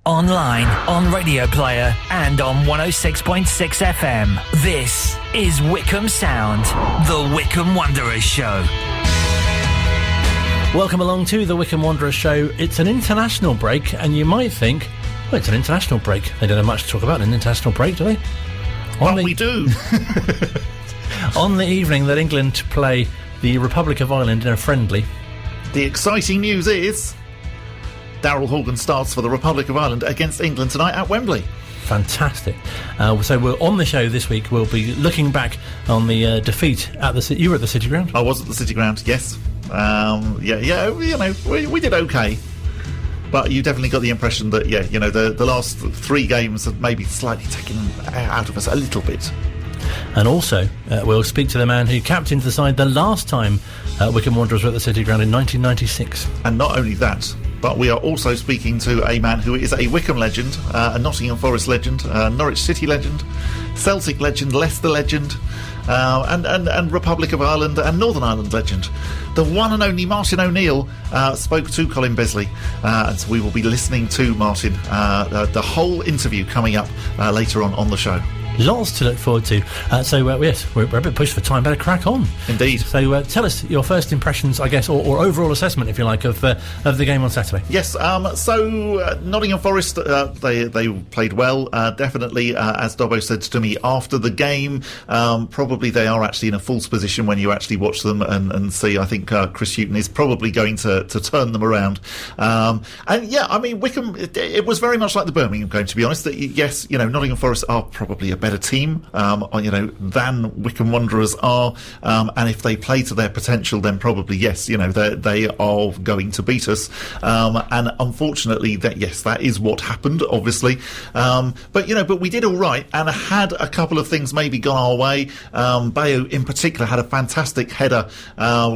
online, on Radio Player, and on 106.6 FM. This is Wycombe Sound, the Wycombe Wanderers Show. Welcome along to the Wycombe Wanderers Show. It's an international break, and you might think, well, it's an international break. They don't have much to talk about in an international break, do they? We do. On the evening that England play the Republic of Ireland in a friendly. The exciting news is Daryl Horgan starts for the Republic of Ireland against England tonight at Wembley. Fantastic. So we're on the show this week. We'll be looking back on the defeat at the. You were at the City Ground. I was at the City Ground. Yes. We did okay, but you definitely got the impression that the last three games have maybe slightly taken out of us a little bit. And also, we'll speak to the man who captained the side the last time Wycombe Wanderers were at the City Ground in 1996. And not only that, but we are also speaking to a man who is a Wycombe legend, a Nottingham Forest legend, Norwich City legend, Celtic legend, Leicester legend, and Republic of Ireland and Northern Ireland legend. The one and only Martin O'Neill spoke to Colin Besley, and so we will be listening to Martin, the whole interview coming up later on the show. Lots to look forward to. Yes, we're a bit pushed for time. Better crack on. Indeed. So tell us your first impressions, I guess, or overall assessment, if you like, of the game on Saturday. Yes. Nottingham Forest, they played well. Definitely, as Dobbo said to me after the game, probably they are actually in a false position when you actually watch them and see. I think Chris Hughton is probably going to turn them around. Wycombe. It was very much like the Birmingham game, to be honest. That yes, Nottingham Forest are probably a better team, than Wycombe Wanderers are, and if they play to their potential, then probably yes, they are going to beat us. And unfortunately, that is what happened, obviously. But we did all right, and had a couple of things maybe gone our way. Bayo, in particular, had a fantastic header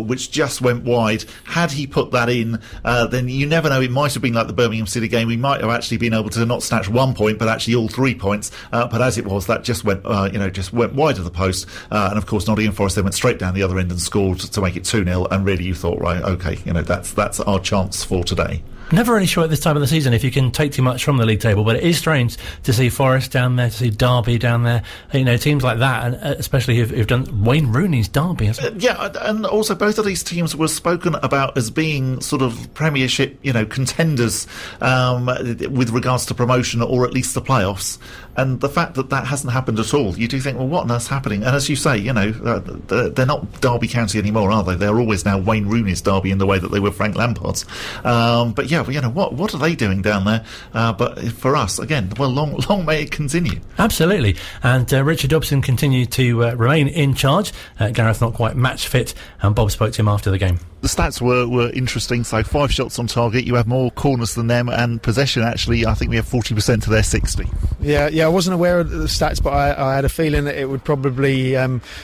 which just went wide. Had he put that in, then you never know. It might have been like the Birmingham City game. We might have actually been able to not snatch 1 point, but actually all 3 points. But as it was, that just went wide of the post, and of course Nottingham Forest then went straight down the other end and scored to make it 2-0. And really, you thought, right, okay, that's our chance for today. Never really sure at this time of the season if you can take too much from the league table, but it is strange to see Forest down there, to see Derby down there, teams like that, and especially who've done Wayne Rooney's Derby. And also both of these teams were spoken about as being sort of Premiership, contenders with regards to promotion or at least the playoffs. And the fact that hasn't happened at all, you do think, well, what on earth's happening? And as you say, they're not Derby County anymore, are they? They're always now Wayne Rooney's Derby in the way that they were Frank Lampard's. What are they doing down there? But for us, again, well, long may it continue. Absolutely. And Richard Dobson continued to remain in charge. Gareth not quite match fit, and Bob spoke to him after the game. The stats were interesting. So 5 shots on target. You have more corners than them, and possession, actually, I think we have 40% to their 60. Yeah, I wasn't aware of the stats, but I had a feeling that it would probably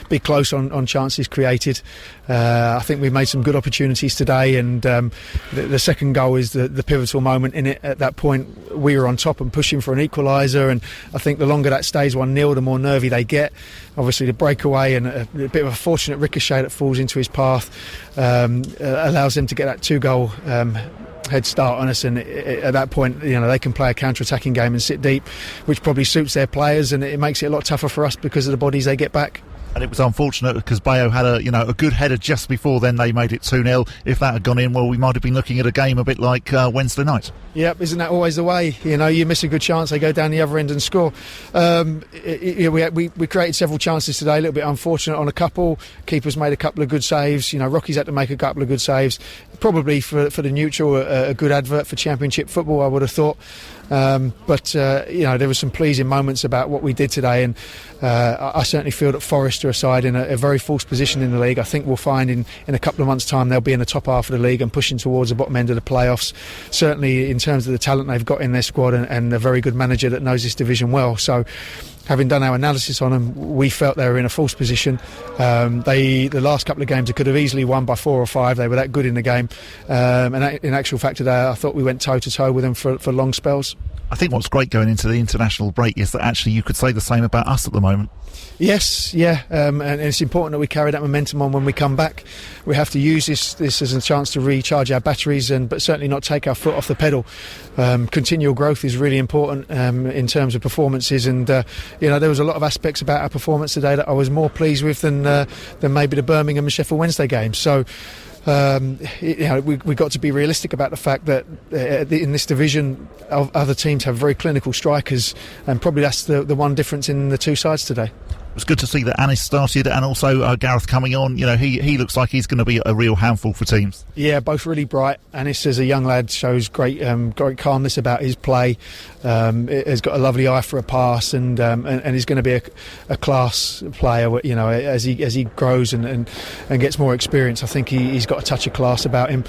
be close on chances created. I think we've made some good opportunities today, and the second goal is the pivotal moment in it. At that point, we were on top and pushing for an equaliser, and I think the longer that stays 1-0, the more nervy they get. Obviously, the breakaway and a bit of a fortunate ricochet that falls into his path allows them to get that 2-goal head start on us, and at that point, they can play a counter-attacking game and sit deep, which probably suits their players, and it makes it a lot tougher for us because of the bodies they get back. And it was unfortunate because Bayo had a good header just before then. They made it 2-0. If that had gone in, well, we might have been looking at a game a bit like Wednesday night. Yep, isn't that always the way? You miss a good chance, they go down the other end and score. We created several chances today, a little bit unfortunate on a couple. Keepers made a couple of good saves. Rocky's had to make a couple of good saves. Probably for the neutral, a good advert for Championship football, I would have thought. But there were some pleasing moments about what we did today, and I certainly feel that Forest are a side in a very false position in the league. I think we'll find in a couple of months' time they'll be in the top half of the league and pushing towards the bottom end of the playoffs, certainly in terms of the talent they've got in their squad and a very good manager that knows this division well. So having done our analysis on them, we felt they were in a false position. The last couple of games they could have easily won by 4 or 5. They were that good in the game, and in actual fact today I thought we went toe to toe with them for long spells. I think what's great going into the international break is that actually you could say the same about us at the moment. Yes, yeah, and it's important that we carry that momentum on when we come back. We have to use this as a chance to recharge our batteries, but certainly not take our foot off the pedal. Continual growth is really important in terms of performances, and there was a lot of aspects about our performance today that I was more pleased with than maybe the Birmingham and Sheffield Wednesday games. So we've got to be realistic about the fact that in this division, other teams have very clinical strikers, and probably that's the one difference in the two sides today. It was good to see that Anis started, and also Gareth coming on. He looks like he's going to be a real handful for teams. Yeah, both really bright. Anis, as a young lad, shows great calmness about his play. Has got a lovely eye for a pass, and he's going to be a class player. As he grows and gets more experience, I think he's got a touch of class about him.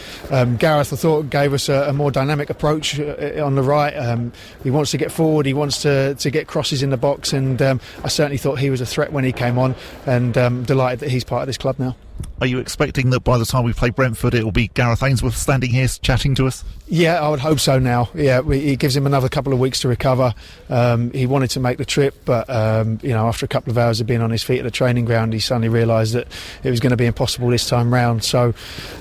Gareth, I thought, gave us a more dynamic approach on the right. He wants to get forward. He wants to get crosses in the box, and I certainly thought he was a threat when he came on, and delighted that he's part of this club now. Are you expecting that by the time we play Brentford it will be Gareth Ainsworth standing here chatting to us? Yeah, I would hope so now. Yeah, it gives him another couple of weeks to recover. He wanted to make the trip, but after a couple of hours of being on his feet at the training ground, he suddenly realised that it was going to be impossible this time round. So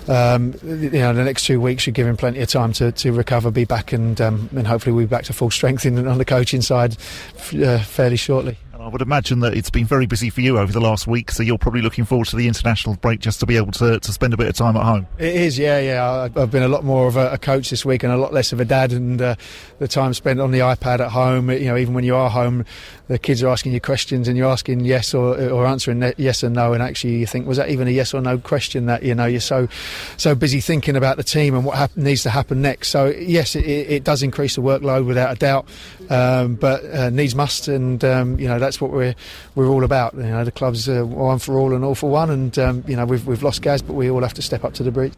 the next 2 weeks should give him plenty of time to recover, be back, and hopefully we'll be back to full strength on the coaching side fairly shortly. I would imagine that it's been very busy for you over the last week, so you're probably looking forward to the international break just to be able to spend a bit of time at home. It is, yeah. I've been a lot more of a coach this week and a lot less of a dad, and the time spent on the iPad at home, even when you are home, the kids are asking you questions and you're asking yes or answering yes and no, and actually you think, was that even a yes or no question? That you're so busy thinking about the team and what needs to happen next. So yes, it does increase the workload without a doubt, but needs must, and that's what we're all about. The club's one for all and all for one, and we've lost Gaz, but we all have to step up to the breach.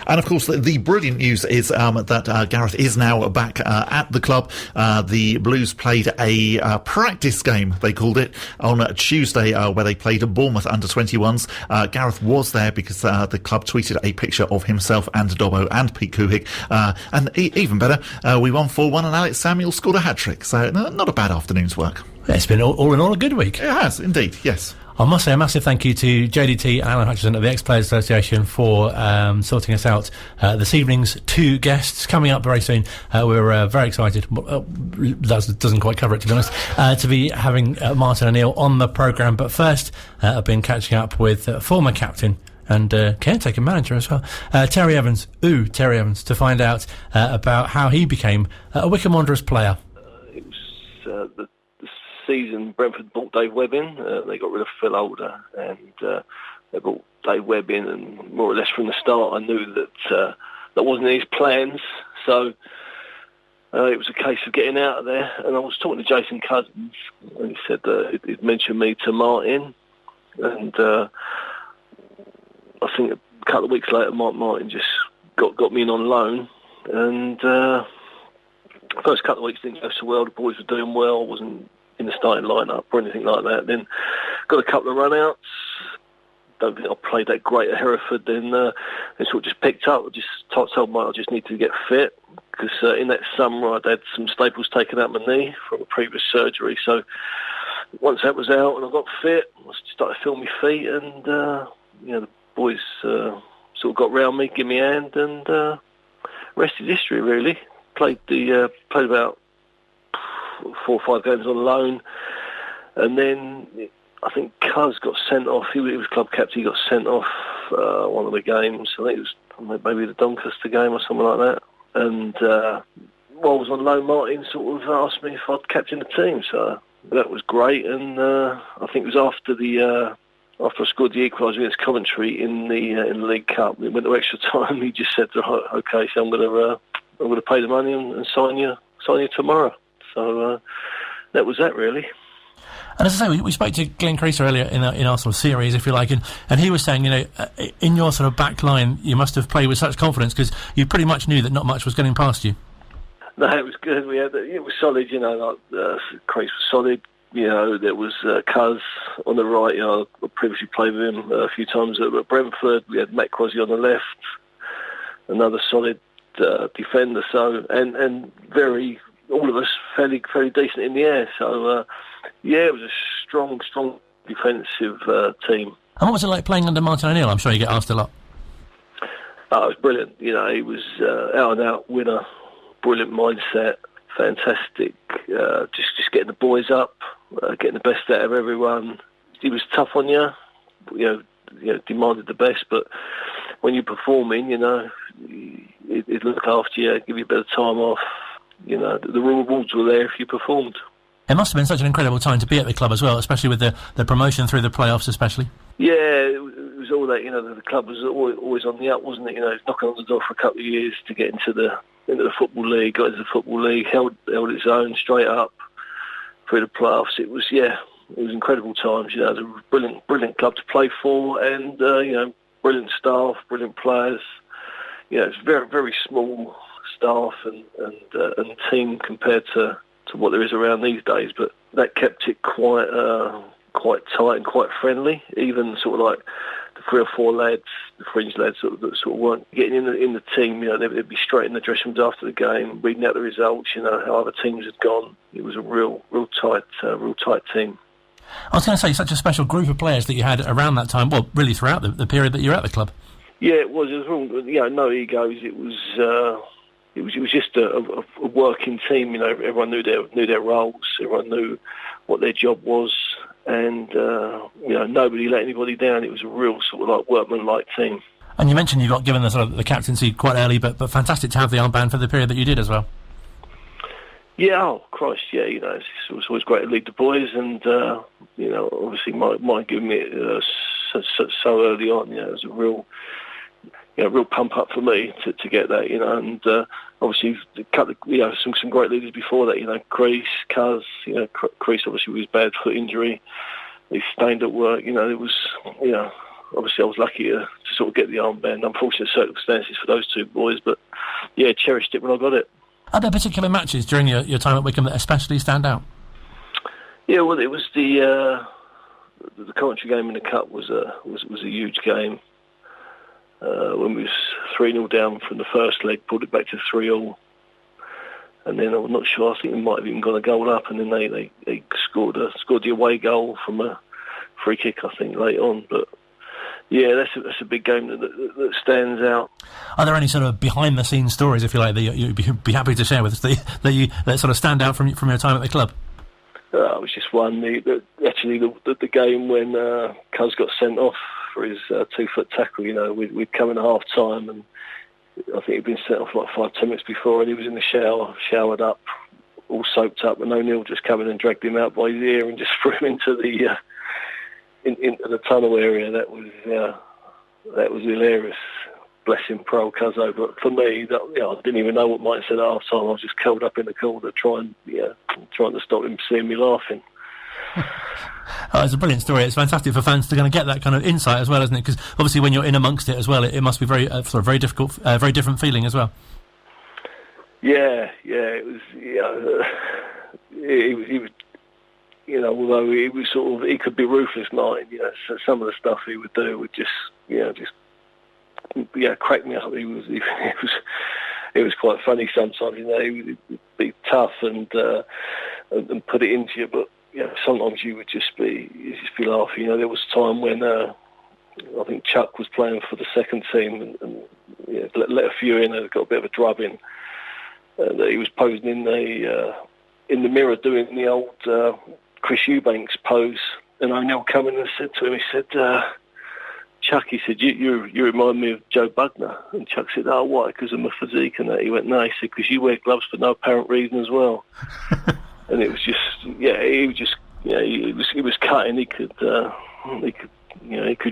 And of course, the brilliant news is that Gareth is now back at the club. The Blues played a practice game, they called it, on Tuesday, where they played Bournemouth under-21s. Gareth was there because the club tweeted a picture of himself and Dobbo and Pete Couhig, and even better, we won 4-1 and Alex Samuel scored a hat-trick, so not a bad afternoon's work. It's been all in all a good week. It has, indeed, yes. I must say a massive thank you to JDT and Alan Hutchison of the Ex-Players Association for sorting us out this evening's two guests coming up very soon. We're very excited. That doesn't quite cover it, to be honest, to be having Martin O'Neill on the programme. But first, I've been catching up with former captain and caretaker manager as well, Terry Evans, to find out about how he became a Wycombe Wanderers player. It was the season Brentford bought Dave Webb in. They got rid of Phil Older, and they brought Dave Webb in, and more or less from the start I knew that that wasn't his plans, so it was a case of getting out of there. And I was talking to Jason Cousins, and he said he'd mentioned me to Martin, and I think a couple of weeks later Martin just got me in on loan, and first couple of weeks didn't go so well. The boys were doing well, wasn't in the starting lineup or anything like that. Then got a couple of run-outs. Don't think I played that great at Hereford. Then it sort of just picked up. I just told Mike I just need to get fit, because in that summer I'd had some staples taken out my knee from a previous surgery. So once that was out and I got fit, I started feeling my feet, and the boys sort of got round me, give me a hand, and rest is history really. Played about 4 or 5 games on loan, and then I think Cuz got sent off. He was club captain. He got sent off one of the games. I think it was maybe the Doncaster game or something like that. And while I was on loan, Martin sort of asked me if I'd captain the team. So that was great. And I think it was after I scored the equaliser against Coventry in the League Cup. We went to extra time. He just said, "Okay, so I'm going to pay the money and sign you tomorrow." So that was that, really. And as I say, we spoke to Glenn Crease earlier in our sort of series, if you like, and he was saying, in your sort of back line, you must have played with such confidence because you pretty much knew that not much was getting past you. No, it was good. It was solid, Crease was solid. There was Cuz on the right. I previously played with him a few times at Brentford. We had Matt Crosby on the left, another solid defender. So and very. All of us fairly decent in the air. So it was a strong defensive team. And what was it like playing under Martin O'Neill? I'm sure you get asked a lot. Oh, it was brilliant. He was out and out winner, brilliant mindset, fantastic. Just getting the boys up, getting the best out of everyone. He was tough on you, demanded the best, but when you're performing, he'd look after you, give you a bit of time off. The rewards were there if you performed. It must have been such an incredible time to be at the club as well, especially with the promotion through the playoffs, especially. Yeah, it was all that. The club was always on the up, wasn't it? Knocking on the door for a couple of years to get into the football league. Got into the football league, held its own straight up through the playoffs. It was incredible times. It was a brilliant club to play for, and brilliant staff, brilliant players. It's very very small staff and team compared to what there is around these days, but that kept it quite tight and quite friendly. Even sort of like the 3 or 4 lads, the fringe lads that sort of weren't getting in the team, they'd be straight in the dressing rooms after the game, reading out the results, how other teams had gone. It was a real tight team. I was going to say, such a special group of players that you had around that time, well, really throughout the period that you were at the club. Yeah, it was. It was no egos. It was just a working team. Everyone knew their roles. Everyone knew what their job was, and nobody let anybody down. It was a real sort of like workman-like team. And you mentioned you got given the captaincy quite early, but fantastic to have the armband for the period that you did as well. Yeah, oh Christ, yeah. It was always great to lead the boys, and obviously Mike giving me it so early on. It was a real pump up for me to get that. And obviously some great leaders before that. Crease, Cuz. Crease obviously with his bad foot injury, he stayed at work. It was obviously I was lucky to sort of get the armband. Unfortunate circumstances for those two boys, but yeah, cherished it when I got it. Are there particular matches during your time at Wycombe that especially stand out? Yeah, well, it was the Coventry game in the Cup was a huge game. When we was 3-0 down from the first leg, pulled it back to 3-3, and then I'm not sure. I think we might have even gone a goal up, and then they scored the away goal from a free kick, I think, late on. But yeah, that's a big game that stands out. Are there any sort of behind-the-scenes stories, if you like, that you'd be happy to share with us that sort of stand out from your time at the club? It was just one. The game when Cuz got sent off for his 2-foot tackle. We'd come in at half time, and I think he'd been sent off like 5-10 minutes before, and he was in the shower, showered up, all soaked up, and O'Neill just come in and dragged him out by his ear and just threw him into the into the tunnel area. That was hilarious. Bless him, poor Cuzzo. But for me, I didn't even know what Mike said at half time. I was just curled up in the corner trying to stop him seeing me laughing. It's a brilliant story. It's fantastic for fans to kind of get that kind of insight as well, isn't it? Because obviously when you're in amongst it as well, it must be very very difficult, very different feeling as well. Yeah, it was. He was. Although he was he could be ruthless, Martin. So some of the stuff he would do would just crack me up. He was quite funny sometimes. He would be tough and put it into you, but sometimes you would just be laughing. There was a time when I think Chuck was playing for the second team and let a few in and got a bit of a drubbing. And he was posing in the mirror doing the old Chris Eubanks pose, and O'Neill come in and said to him, he said, Chuck, he said, you remind me of Joe Bugner. And Chuck said, oh, why? Because of my physique and that. He went, no, he said, because you wear gloves for no apparent reason as well. And it was just, he was cutting. He could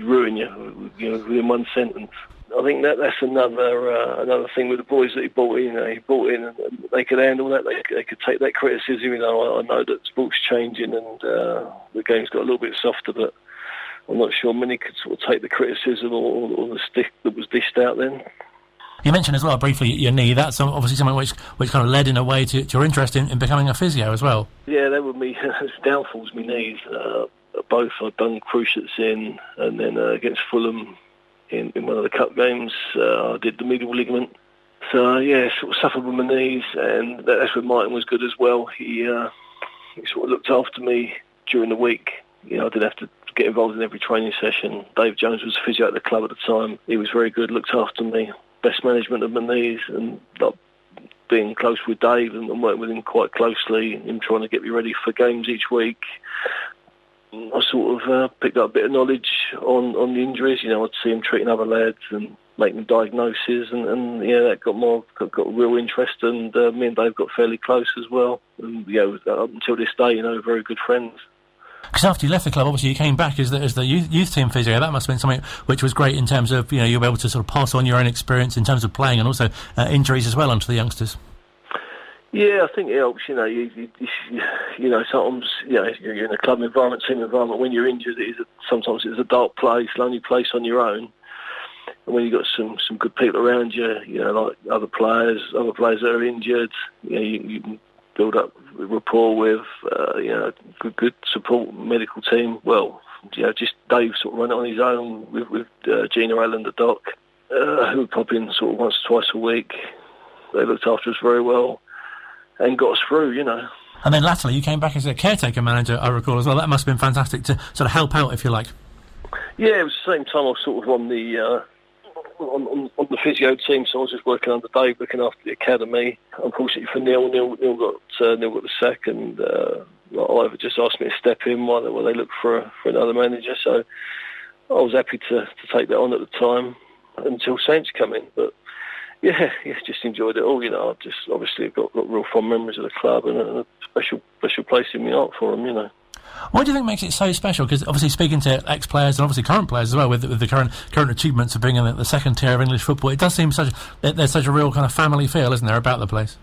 ruin you, within one sentence. I think that's another thing with the boys that he brought in. He brought in, and they could handle that. They could take that criticism. I know that sport's changing and the game's got a little bit softer, but I'm not sure many could sort of take the criticism or the stick that was dished out then. You mentioned as well briefly your knee. That's obviously something which kind of led in a way to your interest in becoming a physio as well. Yeah, that were me downfalls. My knees, both. I'd done cruciates in, and then against Fulham in one of the cup games, I did the medial ligament sort of suffered with my knees, and that's when Martin was good as well. He sort of looked after me during the week. I didn't have to get involved in every training session. Dave Jones was physio at the club at the time. He was very good, looked after me. Best management of my knees, and being close with Dave and working with him quite closely, him trying to get me ready for games each week. I sort of picked up a bit of knowledge on the injuries. I'd see him treating other lads and making diagnoses, and that got real interest, and me and Dave got fairly close as well. And up until this day, very good friends. Because after you left the club, obviously you came back as the youth team physio. That must have been something which was great in terms of you'll be able to sort of pass on your own experience in terms of playing and also injuries as well onto the youngsters. Yeah, I think it helps. Sometimes you're in a club environment, team environment. When you're injured, sometimes it's a dark place, lonely place on your own. And when you've got some good people around you, like other players that are injured, you can build up rapport with, good support medical team. Well, just Dave sort of run it on his own with Gina Allen, the doc, who would pop in sort of once or twice a week. They looked after us very well and got us through, And then latterly you came back as a caretaker manager, I recall, as well. That must have been fantastic to sort of help out, if you like. Yeah, it was the same time I was sort of on the on the physio team, so I was just working under Dave, looking after the academy. Unfortunately for Neil got the sack, and Ivor just asked me to step in while they looked for another manager. So I was happy to take that on at the time until Saints come in. But yeah, just enjoyed it all. I just obviously got real fond memories of the club and a special place in my heart for them. What do you think makes it so special? Because obviously speaking to ex-players and obviously current players as well, with the current achievements of being in the second tier of English football, it does seem there's such a real kind of family feel, isn't there, about the place?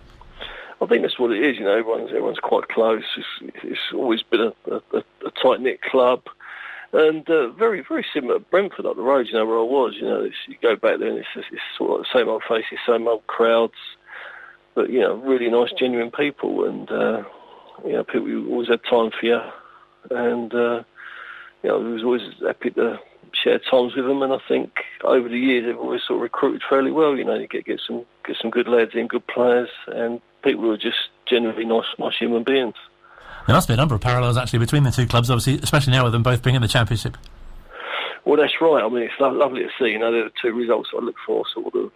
I think that's what it is. Everyone's quite close. It's always been a tight-knit club, and very, very similar to Brentford up the road. Where I was. You go back there and it's sort of the same old faces, same old crowds, but really nice, genuine people, and people who always had time for you. And we was always happy to share times with them, and I think over the years they've always sort of recruited fairly well. You get some good lads in, good players, and people who are just generally nice human beings. There must be a number of parallels actually between the two clubs, obviously, especially now with them both being in the Championship. Well, that's right. I mean, it's lovely to see. They're the two results I look for, sort of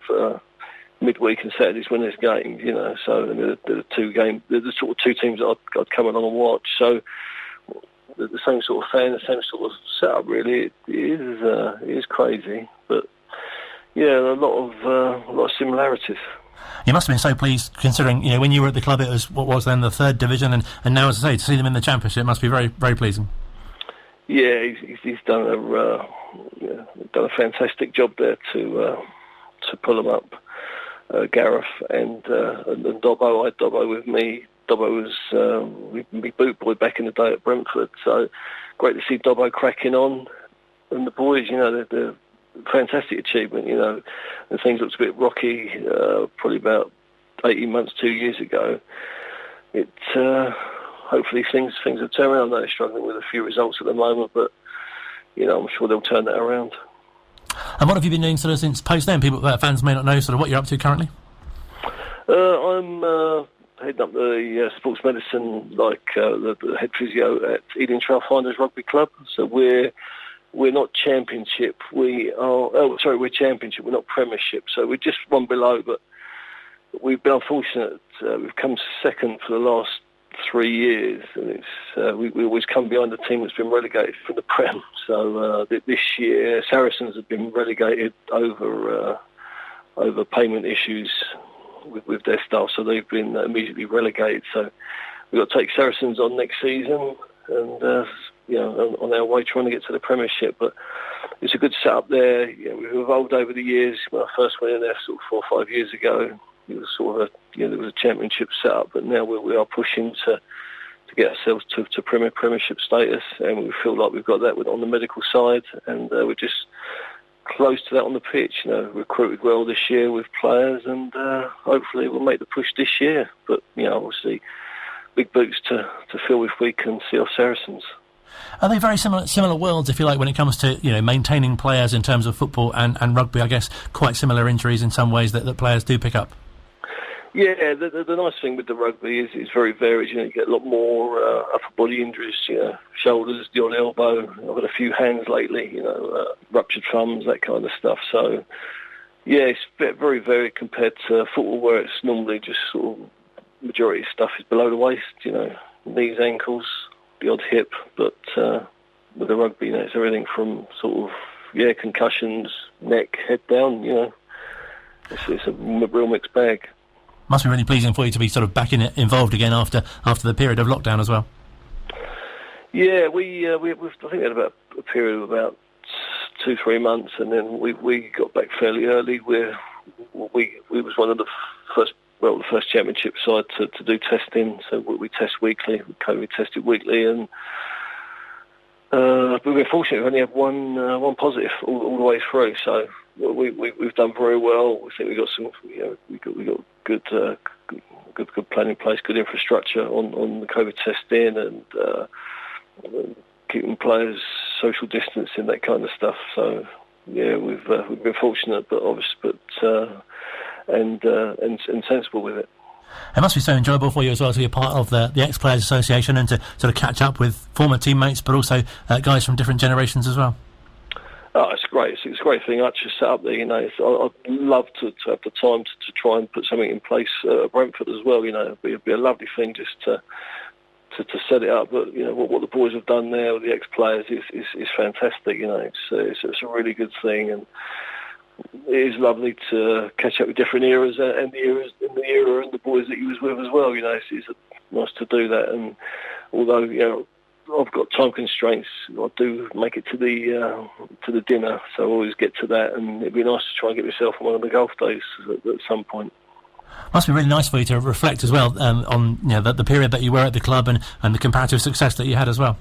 midweek and Saturdays when there's games. So they're the two games. They're the sort of two teams that I'd come along and watch. So the same sort of fan, the same sort of setup. Really, it is crazy, but yeah, a lot of similarities. You must have been so pleased, considering when you were at the club, it was what was then the third division, and now, as I say, to see them in the Championship must be very, very pleasing. Yeah, he's done a fantastic job there to pull them up. Gareth and Dobbo. I had Dobbo with me. Dobbo was my boot boy back in the day at Brentford, so great to see Dobbo cracking on. And the boys, they're fantastic achievement, and things looked a bit rocky probably about 18 months, 2 years ago. Hopefully things have turned around. I know they're struggling with a few results at the moment, but I'm sure they'll turn that around. And what have you been doing sort of since post then? Fans may not know sort of what you're up to currently. I'm heading up the sports medicine, the head physio at Ealing Trailfinders Rugby Club. So we're not Championship. We're Championship. We're not Premiership. So we're just one below. But we've been unfortunate. We've come second for the last 3 years, and it's we always come behind the team that's been relegated from the Prem. So this year, Saracens have been relegated over payment issues with their staff, so they've been immediately relegated. So we've got to take Saracens on next season, and on our way trying to get to the Premiership. But it's a good setup there. We've evolved over the years. When I first went in there sort of 4 or 5 years ago, it was sort of there was a Championship setup, but now we are pushing to get ourselves to Premiership status, and we feel like we've got that on the medical side, and we're just close to that on the pitch. Recruited well this year with players, and hopefully we'll make the push this year. But obviously big boots to fill if we can see off Saracens. Are they very similar worlds, if you like, when it comes to maintaining players in terms of football and rugby? I guess quite similar injuries in some ways that players do pick up. Yeah, the nice thing with the rugby is it's very varied. You get a lot more upper body injuries, shoulders, the odd elbow. I've got a few hands lately, ruptured thumbs, that kind of stuff. So, yeah, it's very varied compared to football, where it's normally just sort of majority of stuff is below the waist, knees, ankles, the odd hip. But with the rugby, it's everything from sort of, concussions, neck, head down, It's a real mixed bag. Must be really pleasing for you to be sort of back involved again after the period of lockdown as well. Yeah, we I think we had about a period of about 2-3 months, and then we got back fairly early. We was one of the first championship side to do testing, so we test weekly. We tested weekly, and we were fortunate. We only had one positive all the way through, so we've done very well. We think we got some, we got good plan in place, good infrastructure on the COVID testing, and keeping players social distancing, that kind of stuff. So yeah, we've been fortunate, but and sensible with it. It must be so enjoyable for you as well to be a part of the Ex-Players Association and to sort of catch up with former teammates, but also guys from different generations as well. Oh, it's great. It's a great thing I just set up there, I'd love to have the time to try and put something in place at Brentford as well, It'd be a lovely thing just to set it up. But, what the boys have done there with the ex-players is fantastic, It's a really good thing, and it is lovely to catch up with different eras and the era and the boys that you was with as well, It's nice to do that. And although, I've got time constraints, I do make it to the dinner, so I always get to that, and it'd be nice to try and get myself on one of the golf days at some point. Must be really nice for you to reflect as well on the period that you were at the club and the comparative success that you had as well.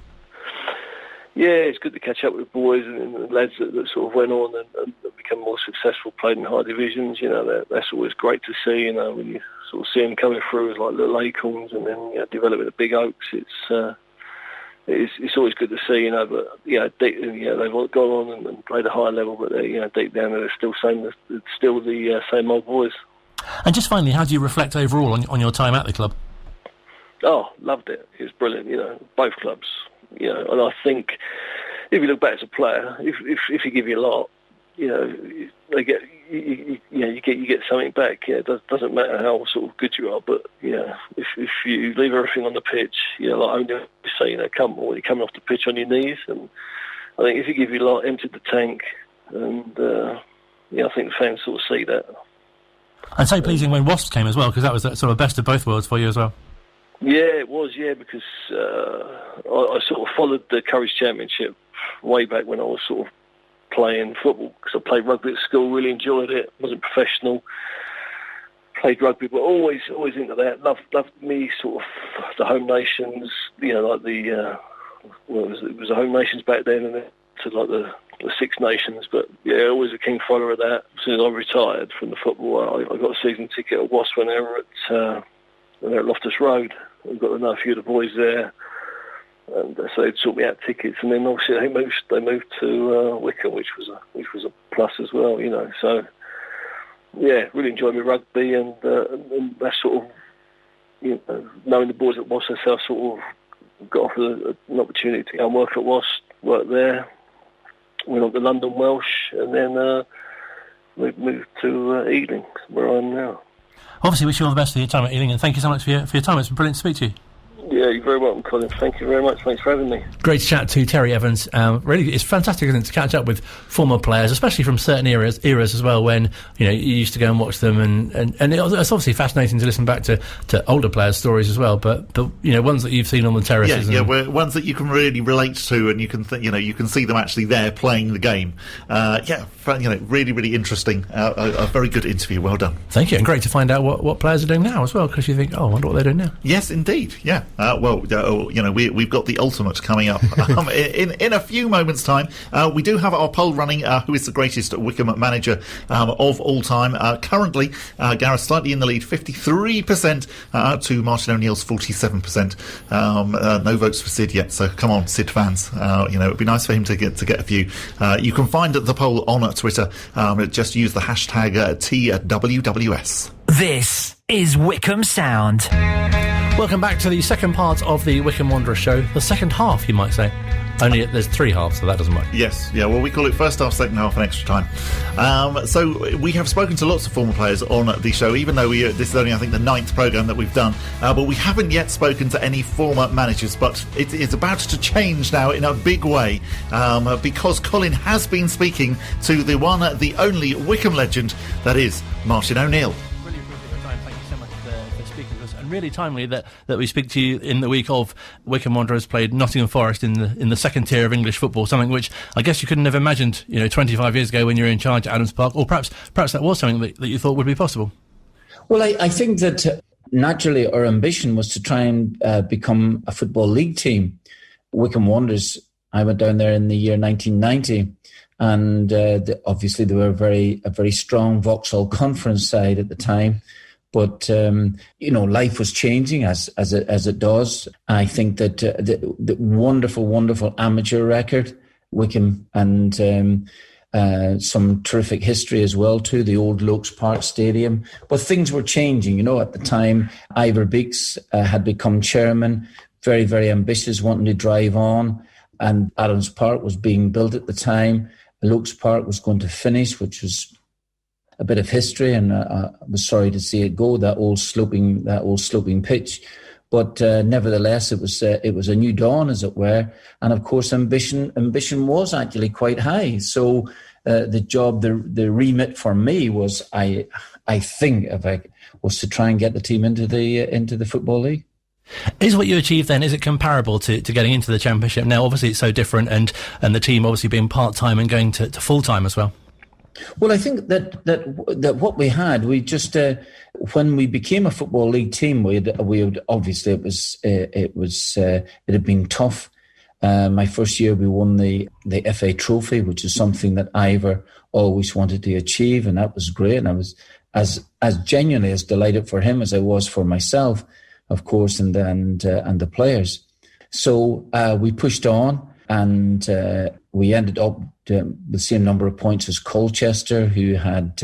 Yeah, it's good to catch up with boys and lads that sort of went on and become more successful, played in high divisions. That's always great to see. When you sort of see them coming through as like little acorns and then developing the big oaks, it's always good to see, But they've gone on and played a high level, but deep down they're still the same old boys. And just finally, how do you reflect overall on your time at the club? Oh, loved it. It was brilliant. Both clubs. And I think if you look back as a player, if you give you a lot, you get something back. It doesn't matter how sort of good you are, but if you leave everything on the pitch, like only say, you're coming off the pitch on your knees, and I think if you give you a lot, empty the tank, and I think the fans sort of see that. And so pleasing when Wasps came as well, because that was sort of best of both worlds for you as well. Yeah, it was, because I sort of followed the Courage Championship way back when I was sort of playing football, because I played rugby at school, really enjoyed it, wasn't professional, played rugby, but always into that, loved me sort of the home nations, like it was the home nations back then, and then to like the Six Nations, but always a keen follower of that. As soon as I retired from the football, I got a season ticket at Wasps when they were at Loftus Road. I got to know a few of the boys there, and so they'd sort me out tickets. And then obviously they moved to Wycombe, which was a plus as well, So really enjoyed my rugby, and that sort of knowing the boys at Wasps, I sort of got offered an opportunity to go and work at Wasps, work there. Went on to London Welsh, and then we moved to Ealing, where I am now. Obviously, wish you all the best for your time at Ealing, and thank you so much for your time. It's been brilliant to speak to you. Yeah, you're very welcome, Colin. Thank you very much. Thanks for having me. Great to chat to Terry Evans. Really, it's fantastic, isn't it, to catch up with former players, especially from certain eras as well, when you used to go and watch them, and it's obviously fascinating to listen back to older players' stories as well. But ones that you've seen on the terraces, ones that you can really relate to, and you can you can see them actually there playing the game. Really, really interesting. A very good interview. Well done. Thank you, and great to find out what players are doing now as well, because you think, I wonder what they're doing now. Yes, indeed. Yeah. We've got the ultimate coming up in a few moments' time. We do have our poll running. Who is the greatest Wycombe manager of all time? Currently, Gareth slightly in the lead, 53% to Martin O'Neill's 47%. No votes for Sid yet, so come on, Sid fans. It'd be nice for him to get a few. You can find the poll on Twitter. Just use the hashtag TWWS. This is Wycombe Sound. Welcome back to the second part of the Wycombe Wanderers show. The second half, you might say. Only there's three halves, so that doesn't work. Yes, yeah, well, we call it first half, second half, and extra time. So we have spoken to lots of former players on the show, even though this is only, I think, the 9th programme that we've done. But we haven't yet spoken to any former managers, but it is about to change now in a big way, because Colin has been speaking to the one, the only Wycombe legend, that is Martin O'Neill. Really timely that we speak to you in the week of Wycombe Wanderers played Nottingham Forest in the second tier of English football, something which I guess you couldn't have imagined 25 years ago when you were in charge at Adams Park, or perhaps that was something that you thought would be possible. Well, I think that naturally our ambition was to try and become a Football League team. Wycombe Wanderers, I went down there in the year 1990, and obviously they were a very strong Vauxhall Conference side at the time. But life was changing as it does. I think that the wonderful amateur record, Wycombe, and some terrific history as well too. The old Lokes Park Stadium, but things were changing. At the time, Ivor Beeks had become chairman, very very ambitious, wanting to drive on, and Adams Park was being built at the time. Lokes Park was going to finish, which was a bit of history, and I was sorry to see it go, that old sloping pitch. But nevertheless, it was a new dawn, as it were. And of course, ambition was actually quite high. So the remit for me was, I think, was to try and get the team into the Football League. Is what you achieved then, is it comparable to getting into the Championship? Now, obviously, it's so different, and the team obviously being part-time and going to full-time as well. Well, I think that what we had, we just when we became a Football League team, we had obviously it had been tough. My first year, we won the FA Trophy, which is something that Ivor always wanted to achieve, and that was great. And I was as genuinely as delighted for him as I was for myself, of course, and the players. So we pushed on, and we ended up with the same number of points as Colchester, who had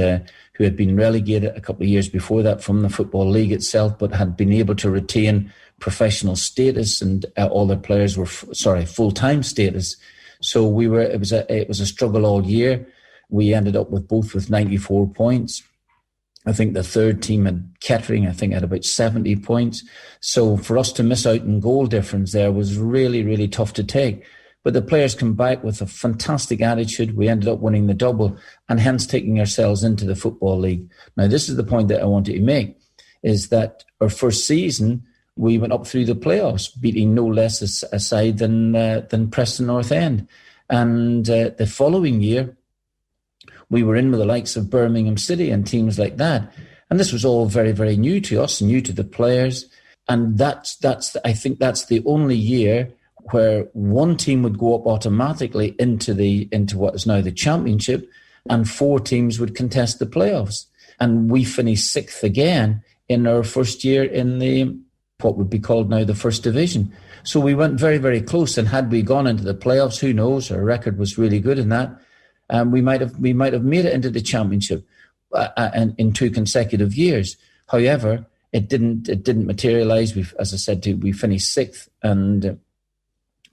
been relegated a couple of years before that from the Football League itself, but had been able to retain professional status, and all their players were full-time status. So it was a struggle all year. We ended up with 94 points. I think the third team had Kettering, I think, had about 70 points. So for us to miss out in goal difference there was really, really tough to take. But the players come back with a fantastic attitude. We ended up winning the double, and hence taking ourselves into the Football League. Now, this is the point that I wanted to make, is that our first season, we went up through the playoffs, beating no less a side than Preston North End. And the following year, we were in with the likes of Birmingham City and teams like that. And this was all very, very new to us, new to the players. And I think that's the only year where one team would go up automatically into what is now the Championship, and 4 teams would contest the playoffs. And we finished 6th again in our first year in the what would be called now the First Division. So we went very, very close. And had we gone into the playoffs, who knows? Our record was really good in that. We might have made it into the Championship in 2 consecutive years. However, it didn't materialise. As I said, we finished 6th, and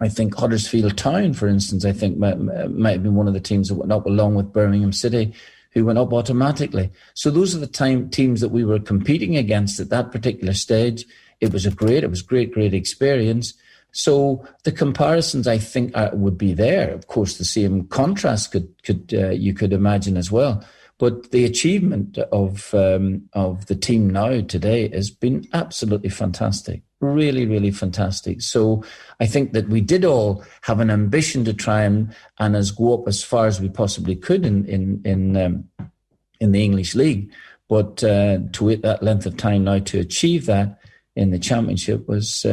I think Huddersfield Town, for instance, I think might have been one of the teams that went up, along with Birmingham City, who went up automatically. So those are the teams that we were competing against at that particular stage. It was great experience. So the comparisons, I think, would be there. Of course, the same contrast you could imagine as well. But the achievement of the team now today has been absolutely fantastic. Really, really fantastic. So I think that we did all have an ambition to try and as go up as far as we possibly could in the English League. But to wait that length of time now to achieve that, in the Championship was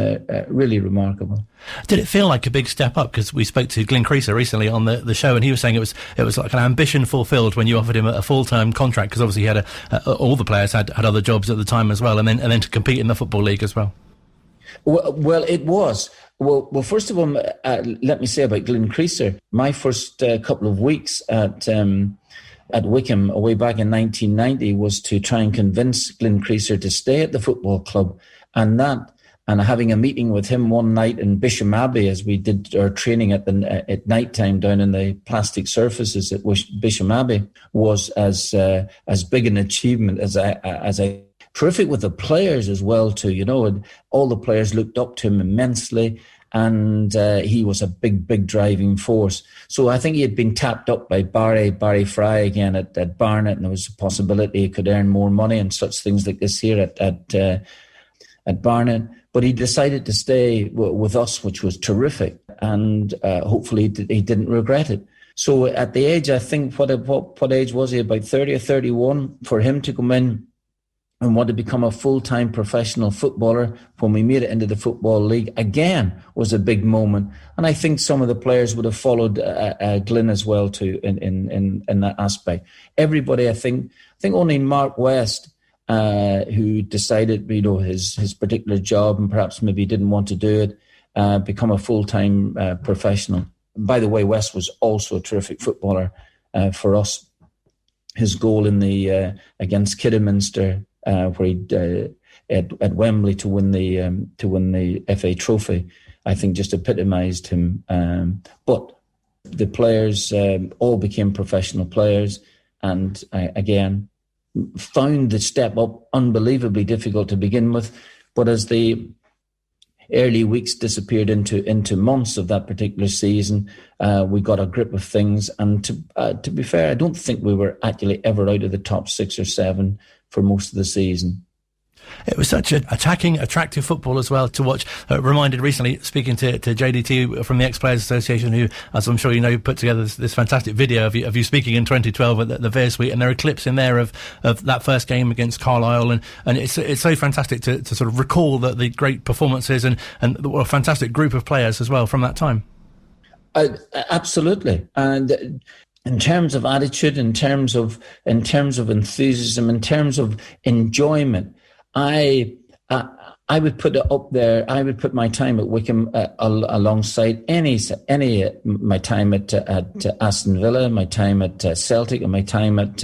really remarkable. Did it feel like a big step up? Because we spoke to Glyn Creaser recently on the show, and he was saying it was like an ambition fulfilled when you offered him a full-time contract, because obviously he had all the players had other jobs at the time as well, and then to compete in the Football League as well. Well, it was. Well, first of all, let me say about Glyn Creaser. My first couple of weeks at Wycombe, way back in 1990, was to try and convince Glyn Creaser to stay at the football club, and having a meeting with him one night in Bisham Abbey, as we did our training at night time down in the plastic surfaces at Bisham Abbey, was as big an achievement as I. Terrific with the players as well too, and all the players looked up to him immensely, and he was a big driving force. So I think he had been tapped up by Barry Fry again at Barnet, and there was a possibility he could earn more money and such things like this here at Barnet. But he decided to stay with us, which was terrific, and hopefully he didn't regret it. So at the age, I think, what age was he, about 30 or 31, for him to come in and want to become a full-time professional footballer when we made it into the Football League, again, was a big moment. And I think some of the players would have followed Glyn as well too in that aspect. Everybody, I think only Mark West, who decided, his particular job, and perhaps maybe didn't want to do it, become a full-time professional. By the way, West was also a terrific footballer for us. His goal in the against Kidderminster, where he at Wembley to win the FA Trophy, I think just epitomised him. But the players all became professional players, and again found the step up unbelievably difficult to begin with. But as the early weeks disappeared into months of that particular season, we got a grip of things. And to be fair, I don't think we were actually ever out of the top 6 or 7 for most of the season. It was such an attacking, attractive football as well to watch. Reminded recently, speaking to JDT from the Ex-Players Association, who, as I'm sure you know, put together this fantastic video of you speaking in 2012 at the Veer Suite, and there are clips in there of that first game against Carlisle, and it's so fantastic to sort of recall the great performances and what a fantastic group of players as well from that time. Absolutely. And in terms of attitude, in terms of enthusiasm, in terms of enjoyment, I would put it up there. I would put my time at Wycombe alongside any my time at Aston Villa, my time at Celtic, and my time at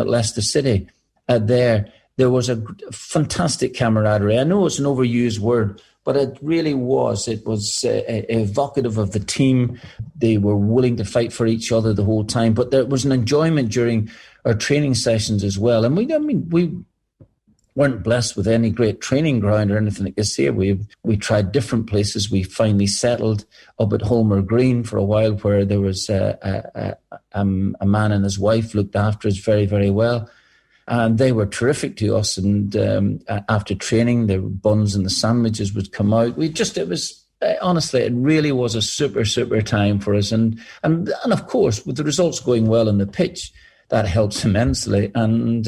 Leicester City. There was a fantastic camaraderie. I know it's an overused word, but it really was. It was evocative of the team. They were willing to fight for each other the whole time. But there was an enjoyment during our training sessions as well. And we weren't blessed with any great training ground or anything like this here. We tried different places. We finally settled up at Holmer Green for a while, where there was a man and his wife looked after us very, very well. And they were terrific to us. And after training, the buns and the sandwiches would come out. Honestly, it really was a super, super time for us. And of course, with the results going well on the pitch, that helps immensely. And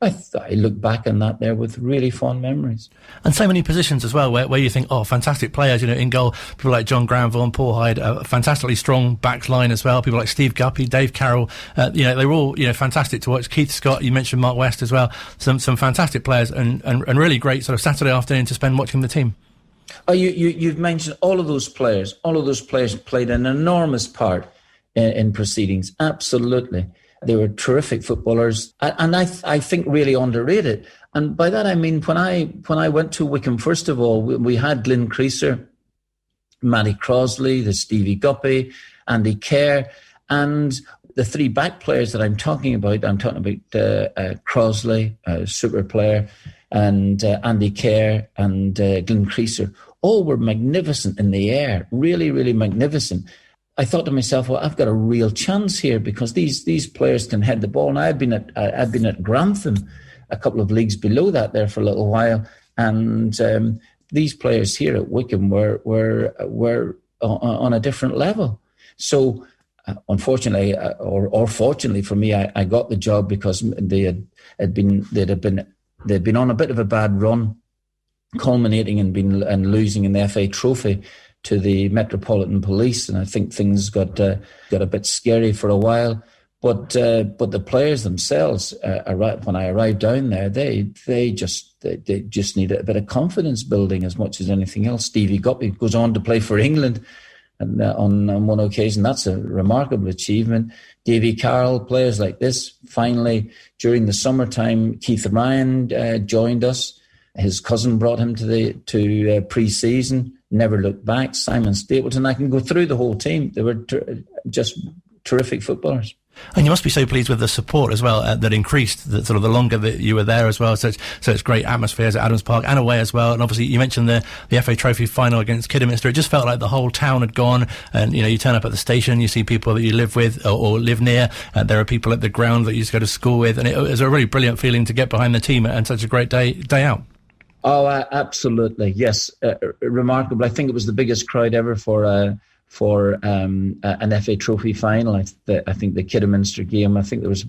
I look back on that there with really fond memories. And so many positions as well where you think, oh, fantastic players, in goal, people like John Granville and Paul Hyde, a fantastically strong back line as well, people like Steve Guppy, Dave Carroll, they were all, fantastic to watch. Keith Scott, you mentioned Mark West as well, some fantastic players and really great sort of Saturday afternoon to spend watching the team. Oh, you've mentioned all of those players. All of those players played an enormous part in proceedings, absolutely. They were terrific footballers, and I think really underrated. And by that I mean when I went to Wycombe, first of all, we had Glyn Creaser, Matty Crosley, the Stevie Guppy, Andy Kerr, and the 3 back players that I'm talking about. I'm talking about Crosley, a super player, and Andy Kerr and Glyn Creaser. All were magnificent in the air, really, really magnificent. I thought to myself, well, I've got a real chance here because these players can head the ball. And I've been at Grantham, a couple of leagues below that there for a little while, and these players here at Wycombe were on a different level. So, unfortunately, or fortunately for me, I got the job because they'd been on a bit of a bad run. culminating in losing in the FA Trophy to the Metropolitan Police, and I think things got a bit scary for a while. But the players themselves, when I arrived down there, they just needed a bit of confidence building as much as anything else. Stevie Guppy goes on to play for England, and on one occasion, that's a remarkable achievement. Davy Carroll, players like this. Finally, during the summertime, Keith Ryan joined us. His cousin brought him to pre-season. Never looked back. Simon Stapleton. I can go through the whole team. They were just terrific footballers. And you must be so pleased with the support as well that increased the longer that you were there as well. So it's great atmospheres at Adams Park and away as well. And obviously you mentioned the FA Trophy final against Kidderminster. It just felt like the whole town had gone. And you turn up at the station, you see people that you live with or live near. There are people at the ground that you just go to school with, and it was a really brilliant feeling to get behind the team and such a great day out. Oh, absolutely, yes, remarkable. I think it was the biggest crowd ever for an FA Trophy final. I think the Kidderminster game, I think there was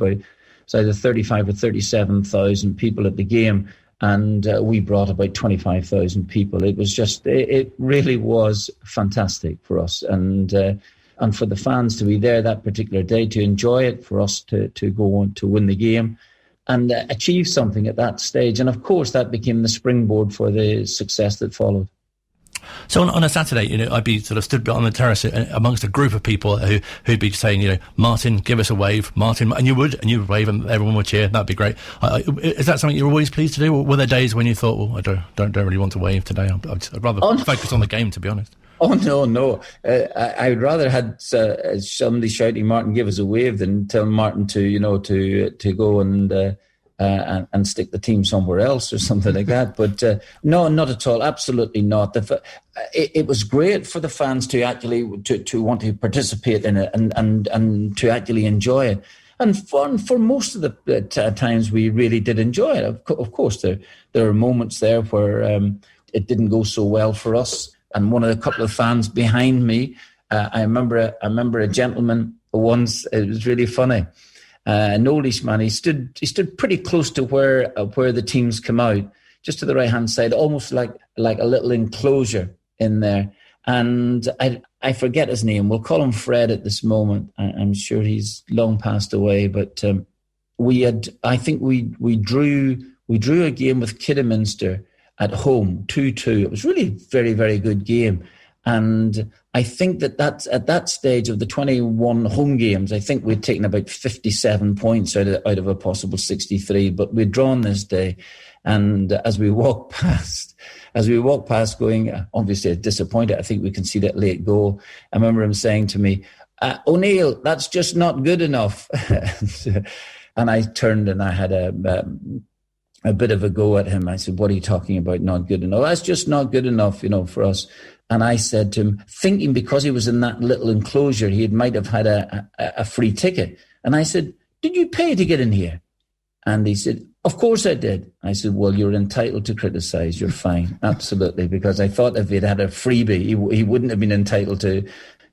either 35 or 37,000 people at the game, and we brought about 25,000 people. It was it really was fantastic for us, and for the fans to be there that particular day, to enjoy it, for us to go on to win the game and achieve something at that stage. And of course that became the springboard for the success that followed. So on a Saturday, I'd be sort of stood on the terrace amongst a group of people who'd be saying, Martin, give us a wave, Martin, and you would wave, and everyone would cheer. That'd be great. Is that something you're always pleased to do, or were there days when you thought, well, I don't really want to wave today? I'd rather focus on the game, to be honest. Oh no! I would rather had somebody shouting, "Martin, give us a wave," than tell Martin to go and stick the team somewhere else or something like that. But no, not at all. Absolutely not. It was great for the fans to actually to want to participate in it and to actually enjoy it. And for most of the times, we really did enjoy it. Of course, there are moments there where it didn't go so well for us. And one of the couple of fans behind me, I remember a gentleman once. It was really funny. An oldish man. He stood pretty close to where the teams come out, just to the right hand side, almost like a little enclosure in there. And I forget his name. We'll call him Fred at this moment. I'm sure he's long passed away. But we drew a game with Kidderminster at home, 2-2. It was really very, very good game. And I think that's at that stage of the 21 home games, I think we'd taken about 57 points out of a possible 63, but we'd drawn this day. And as we walked past going, obviously disappointed, I think we conceded a late goal. I remember him saying to me, O'Neill, that's just not good enough. And I turned and I had a bit of a go at him. I said, what are you talking about, not good enough? That's just not good enough, for us. And I said to him, thinking because he was in that little enclosure, he might have had a free ticket. And I said, did you pay to get in here? And he said, of course I did. I said, well, you're entitled to criticise. You're fine. Absolutely. Because I thought if he'd had a freebie, he wouldn't have been entitled to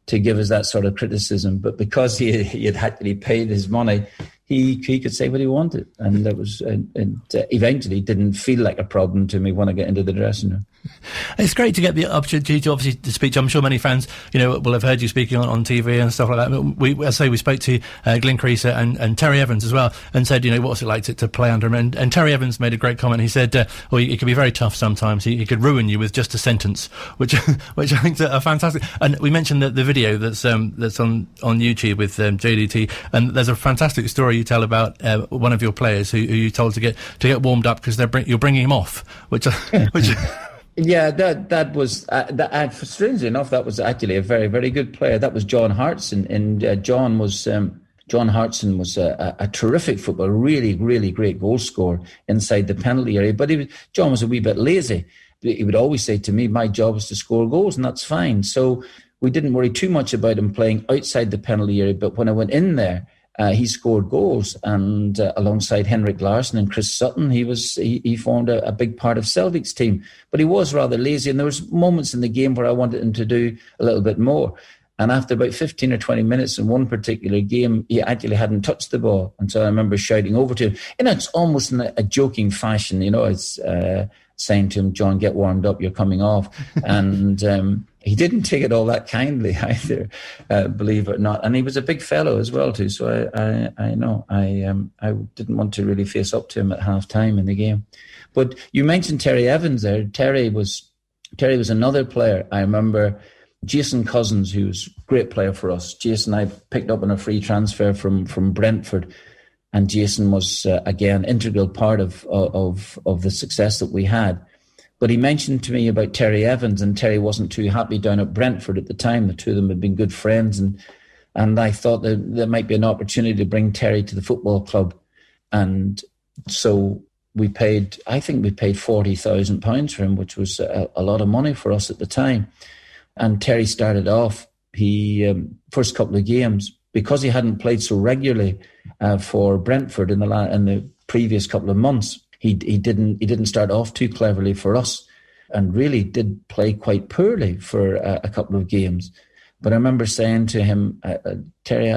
give us that sort of criticism. But because he had actually paid his money, he could say what he wanted. And that was eventually didn't feel like a problem to me when I get into the dressing room. It's great to get the opportunity to obviously to speak to. I'm sure many fans, will have heard you speaking on TV and stuff like that. We spoke to Glyn Creaser and Terry Evans as well, and said, what's it like to play under him? And Terry Evans made a great comment. He said, he can be very tough sometimes. He could ruin you with just a sentence, which I think is fantastic. And we mentioned the video that's on YouTube with JDT, and there's a fantastic story you tell about one of your players who you told to get warmed up because you're bringing him off, which. Yeah, that was strangely enough, that was actually a very, very good player. That was John Hartson, and John Hartson was a terrific footballer, really, really great goal scorer inside the penalty area. But John was a wee bit lazy. He would always say to me, "My job is to score goals, and that's fine." So we didn't worry too much about him playing outside the penalty area. But when I went in there, he scored goals, and alongside Henrik Larsson and Chris Sutton, he formed a big part of Celtic's team. But he was rather lazy, and there was moments in the game where I wanted him to do a little bit more. And after about 15 or 20 minutes in one particular game, he actually hadn't touched the ball. And so I remember shouting over to him, it's almost in a joking fashion, it's saying to him, "John, get warmed up, you're coming off." And he didn't take it all that kindly either, believe it or not. And he was a big fellow as well too. So I know I didn't want to really face up to him at half time in the game. But you mentioned Terry Evans there. Terry was another player. I remember Jason Cousins, who was a great player for us. Jason I picked up on a free transfer from Brentford. And Jason was, again, integral part of the success that we had. But he mentioned to me about Terry Evans, and Terry wasn't too happy down at Brentford at the time. The two of them had been good friends, and I thought that there might be an opportunity to bring Terry to the football club. And so I think we paid £40,000 for him, which was a lot of money for us at the time. And Terry started off, first couple of games, because he hadn't played so regularly for Brentford in the previous couple of months, he didn't start off too cleverly for us, and really did play quite poorly for a couple of games. But I remember saying to him, "Terry,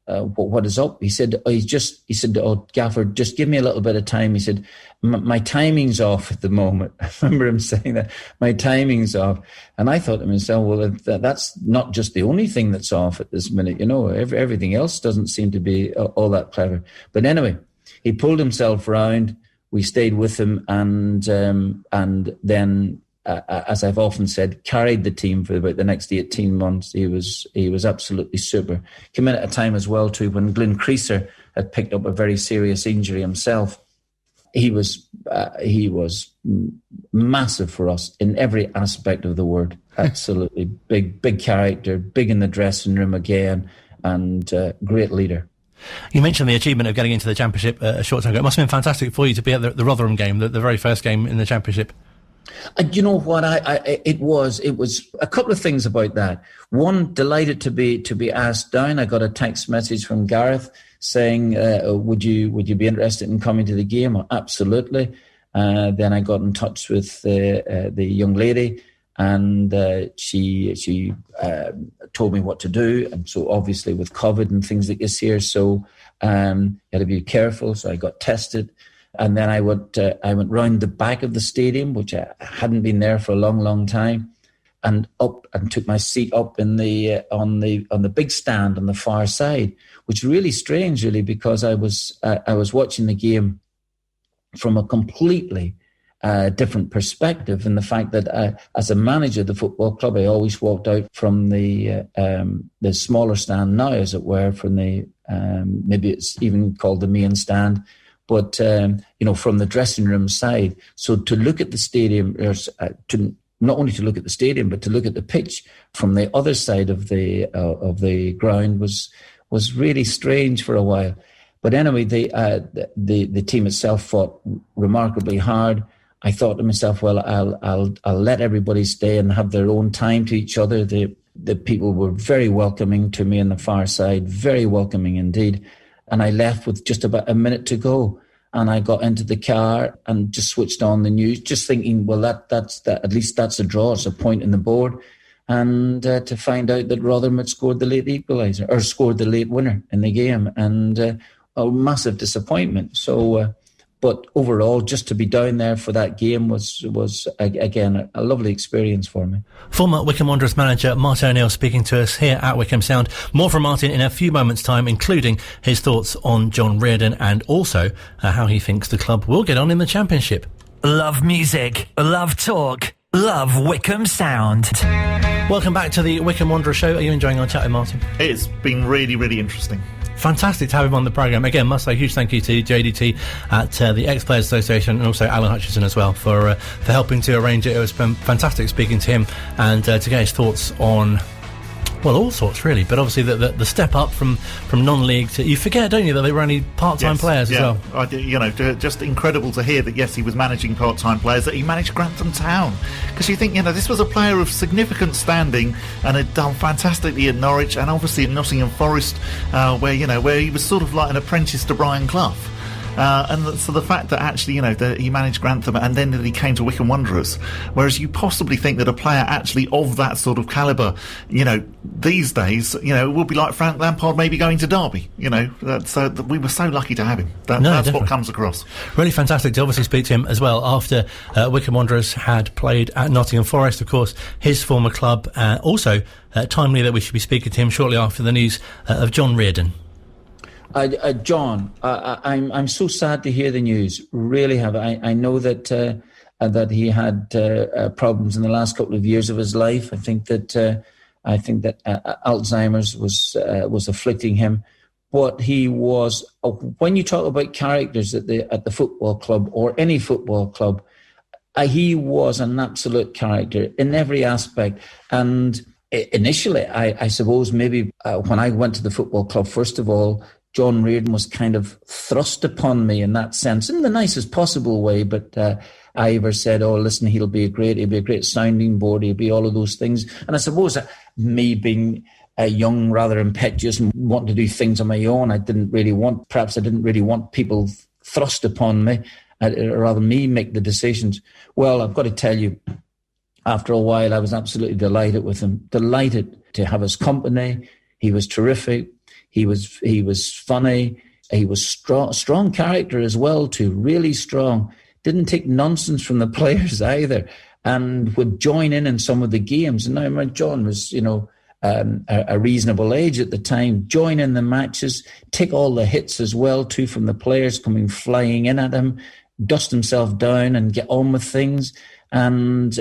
what is up?" He said, "Oh, Gaffer, just give me a little bit of time." He said, "My timing's off at the moment." I remember him saying that, "My timing's off." And I thought to myself, well, that's not just the only thing that's off at this minute. Everything else doesn't seem to be all that clever. But anyway, he pulled himself round. We stayed with him, and then, as I've often said, carried the team for about the next 18 months. He was absolutely super. Came in at a time as well too when Glyn Creaser had picked up a very serious injury himself. He was massive for us in every aspect of the word. Absolutely big character, big in the dressing room again, and great leader. You mentioned the achievement of getting into the Championship a short time ago. It must have been fantastic for you to be at the Rotherham game, the very first game in the Championship. You know what? It was a couple of things about that. One, delighted to be asked down. I got a text message from Gareth saying, "Would you be interested in coming to the game?" Absolutely. Then I got in touch with the young lady, and she told me what to do. And so obviously with COVID and things like this here, so you had to be careful. So I got tested. And then I went round the back of the stadium, which I hadn't been there for a long, long time, and up and took my seat up in the on the big stand on the far side, which is really strange, really, because I was watching the game from a completely different perspective, in the fact that as a manager of the football club, I always walked out from the smaller stand now, as it were, from the maybe it's even called the main stand. But, from the dressing room side. So to look at the stadium, not only to look at the stadium, but to look at the pitch from the other side of the ground was really strange for a while. But anyway, the team itself fought remarkably hard. I thought to myself, well, I'll let everybody stay and have their own time to each other. The people were very welcoming to me on the far side, very welcoming indeed. And I left with just about a minute to go. And I got into the car and just switched on the news, just thinking, well, that's at least that's a draw. It's a point in the board. And to find out that Rotherham had scored the late equaliser, or scored the late winner in the game. And a massive disappointment. So, but overall, just to be down there for that game was again, a lovely experience for me. Former Wycombe Wanderers manager Martin O'Neill speaking to us here at Wycombe Sound. More from Martin in a few moments' time, including his thoughts on John Reardon and also how he thinks the club will get on in the Championship. Love music, love talk, love Wycombe Sound. Welcome back to the Wycombe Wanderers show. Are you enjoying our chat with Martin? It's been really, really interesting. Fantastic to have him on the programme. Again, must say a huge thank you to JDT at the Ex-Players Association, and also Alan Hutchinson as well for helping to arrange it. It was fantastic speaking to him and to get his thoughts on, well, all sorts really, but obviously the step up from non-league to, you forget, don't you, that they were only part-time players as well. Just incredible to hear that, yes, he was managing part-time players, that he managed Grantham Town, because you think, this was a player of significant standing and had done fantastically at Norwich and obviously at Nottingham Forest, where he was sort of like an apprentice to Brian Clough. So the fact that actually, that he managed Grantham and then that he came to Wycombe Wanderers, whereas you possibly think that a player actually of that sort of calibre, these days, it will be like Frank Lampard maybe going to Derby, so we were so lucky to have him. That's definitely what comes across. Really fantastic to obviously speak to him as well after Wycombe Wanderers had played at Nottingham Forest, of course, his former club. Also, timely that we should be speaking to him shortly after the news of John Reardon. John, I'm so sad to hear the news. Really have. I know that he had problems in the last couple of years of his life. I think that Alzheimer's was afflicting him. But he was. When you talk about characters at the football club or any football club, he was an absolute character in every aspect. And initially, I suppose maybe when I went to the football club, first of all, John Reardon was kind of thrust upon me in that sense, in the nicest possible way. But Ivor said, "Oh, listen, he'll be a great sounding board. He'll be all of those things." And I suppose me being young, rather impetuous, and wanting to do things on my own, I didn't really want people thrust upon me. I'd rather me make the decisions. Well, I've got to tell you, after a while, I was absolutely delighted with him. Delighted to have his company. He was terrific. He was funny. He was strong character as well too, really strong. Didn't take nonsense from the players either, and would join in some of the games. And now John was, a reasonable age at the time. Join in the matches, take all the hits as well too from the players coming flying in at him, dust himself down and get on with things. And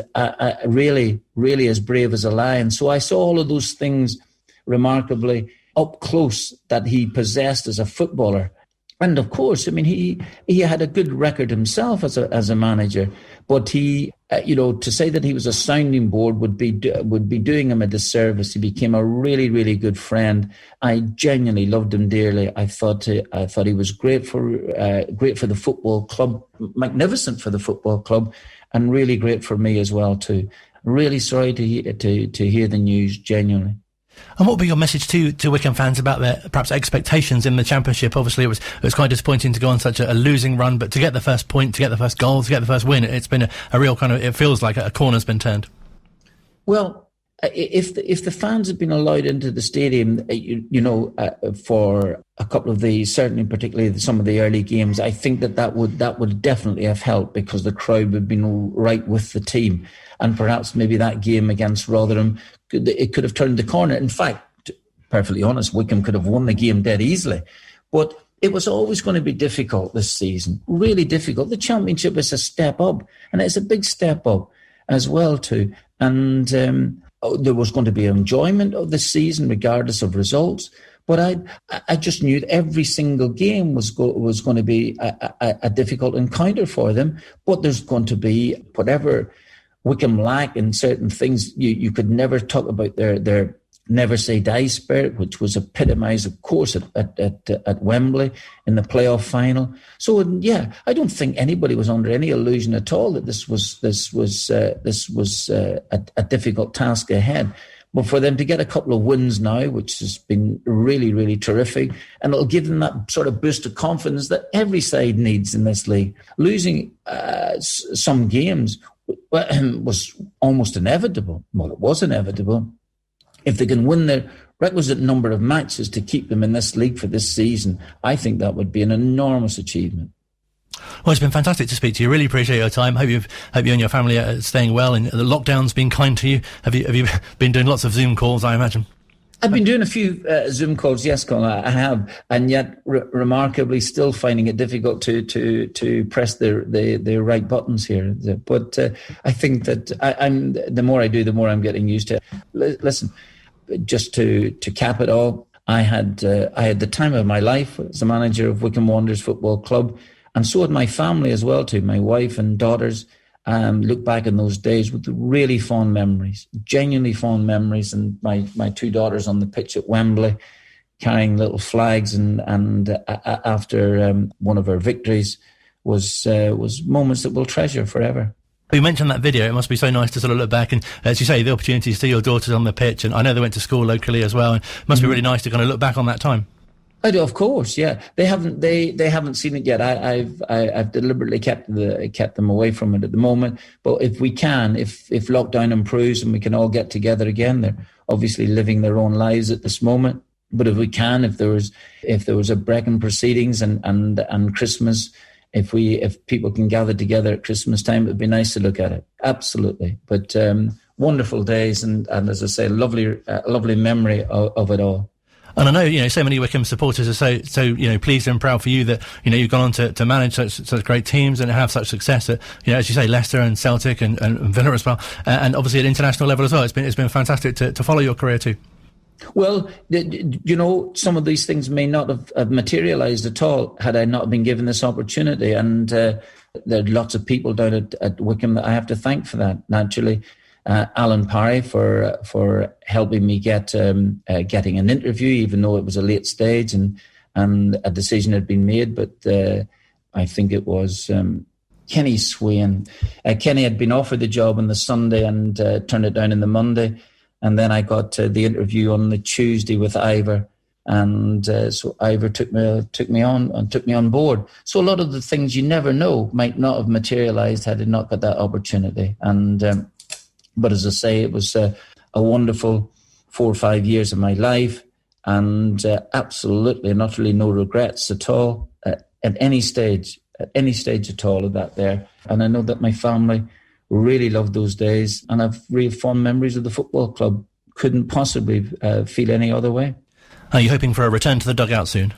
really, really as brave as a lion. So I saw all of those things remarkably up close that he possessed as a footballer. And of course, he had a good record himself as a manager, but he, to say that he was a sounding board would be doing him a disservice. He became a really, really good friend. I genuinely loved him dearly. I thought he was great for the football club, magnificent for the football club, and really great for me as well too. Really sorry to hear the news, genuinely. And what would be your message to Wycombe fans about their perhaps expectations in the Championship? Obviously, it was quite disappointing to go on such a losing run, but to get the first point, to get the first goal, to get the first win, it's been a real kind of. It feels like a corner's been turned. Well, if the fans had been allowed into the stadium, for a couple of these, certainly particularly some of the early games, I think that would definitely have helped, because the crowd would have been right with the team, and perhaps maybe that game against Rotherham, it could have turned the corner. In fact, perfectly honest, Wycombe could have won the game dead easily. But it was always going to be difficult this season, really difficult. The Championship is a step up, and it's a big step up as well too. And there was going to be enjoyment of the season regardless of results. But I just knew that every single game was going to be a difficult encounter for them. But there's going to be whatever Wycombe lack in certain things. You could never talk about their never say die spirit, which was epitomised, of course, at Wembley in the playoff final. So yeah, I don't think anybody was under any illusion at all that this was a difficult task ahead. But for them to get a couple of wins now, which has been really, really terrific, and it'll give them that sort of boost of confidence that every side needs in this league. Losing some games was almost inevitable. Well, it was inevitable. If they can win the requisite number of matches to keep them in this league for this season, I think that would be an enormous achievement. Well, it's been fantastic to speak to you. Really appreciate your time. Hope you and your family are staying well, and the lockdown's been kind to you. Have you been doing lots of Zoom calls, I imagine? I've been doing a few Zoom calls, yes, Colin, I have, and yet remarkably still finding it difficult to press the right buttons here. But I think that the more I do, the more I'm getting used to it. Listen, just to cap it all, I had the time of my life as a manager of Wycombe Wanderers Football Club, and so had my family as well too. My wife and daughters look back in those days with really fond memories, genuinely fond memories. And my two daughters on the pitch at Wembley, carrying little flags, and after one of our victories was moments that we'll treasure forever. You mentioned that video. It must be so nice to sort of look back and, as you say, the opportunity to see your daughters on the pitch. And I know they went to school locally as well. And it must be really nice to kind of look back on that time. I do, of course, yeah. They haven't seen it yet. I've deliberately kept them away from it at the moment. But if we can, if lockdown improves and we can all get together again, they're obviously living their own lives at this moment. But if we can, if there was a break in proceedings and Christmas, if people can gather together at Christmas time, it'd be nice to look at it. Absolutely. But wonderful days and as I say, lovely memory of it all. And I know, so many Wycombe supporters are so pleased and proud for you that, you've gone on to manage such great teams and have such success at, as you say, Leicester and Celtic and Villa as well. And obviously at international level as well. It's been fantastic to follow your career too. Well, some of these things may not have materialised at all had I not been given this opportunity. And there are lots of people down at Wycombe that I have to thank for that, naturally. Alan Parry for helping me getting an interview, even though it was a late stage and a decision had been made. But I think it was Kenny Swain. Kenny had been offered the job on the Sunday and turned it down on the Monday. And then I got the interview on the Tuesday with Ivor. And so Ivor took me on board. So a lot of the things you never know might not have materialised had I not got that opportunity. And but as I say, it was a wonderful 4 or 5 years of my life, and absolutely and utterly no regrets at all at any stage at all of that there. And I know that my family really loved those days, and I've really fond memories of the football club. Couldn't possibly feel any other way. Are you hoping for a return to the dugout soon?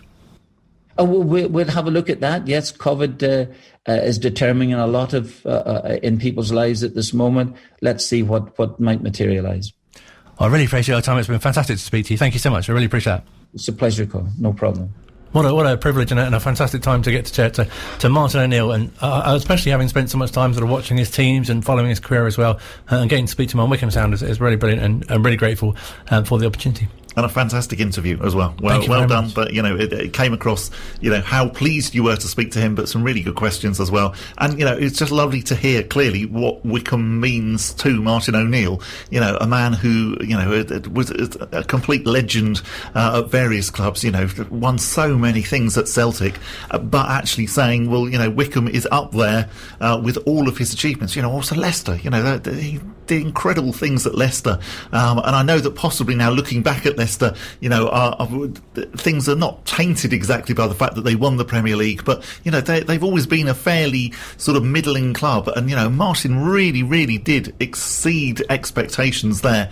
Oh, we'll have a look at that. Yes, COVID is determining a lot of in people's lives at this moment. Let's see what might materialise. I really appreciate your time. It's been fantastic to speak to you. Thank you so much. I really appreciate that. It's a pleasure, Colin. No problem. What a privilege and a fantastic time to get to chat to Martin O'Neill, and especially having spent so much time sort of watching his teams and following his career as well, and getting to speak to him on Wycombe Sound is really brilliant, and I'm really grateful for the opportunity. And a fantastic interview as well. Well done. Much. But, it came across, how pleased you were to speak to him, but some really good questions as well. And, it's just lovely to hear clearly what Wycombe means to Martin O'Neill. A man who, was a complete legend at various clubs, won so many things at Celtic, but actually saying, well, Wycombe is up there with all of his achievements. Also Leicester, he did incredible things at Leicester. And I know that possibly now looking back at Leicester, things are not tainted exactly by the fact that they won the Premier League, but they've always been a fairly sort of middling club, and Martin really did exceed expectations there,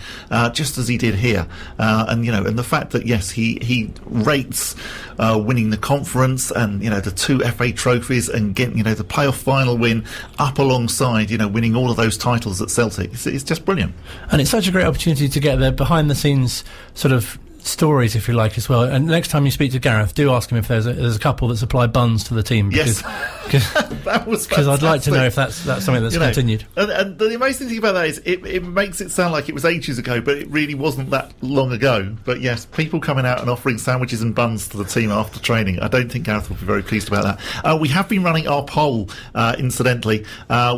just as he did here, and the fact that yes, he rates winning the conference and the 2 FA trophies and getting the playoff final win up alongside winning all of those titles at Celtic. It's just brilliant, and it's such a great opportunity to get the behind the scenes sort of stories, if you like, as well. And next time you speak to Gareth, do ask him if there's a couple that supply buns to the team. Because, yes, that was because I'd like to know if that's something that's continued. And the amazing thing about that is it makes it sound like it was ages ago, but it really wasn't that long ago. But yes, people coming out and offering sandwiches and buns to the team after training. I don't think Gareth will be very pleased about that. We have been running our poll, incidentally,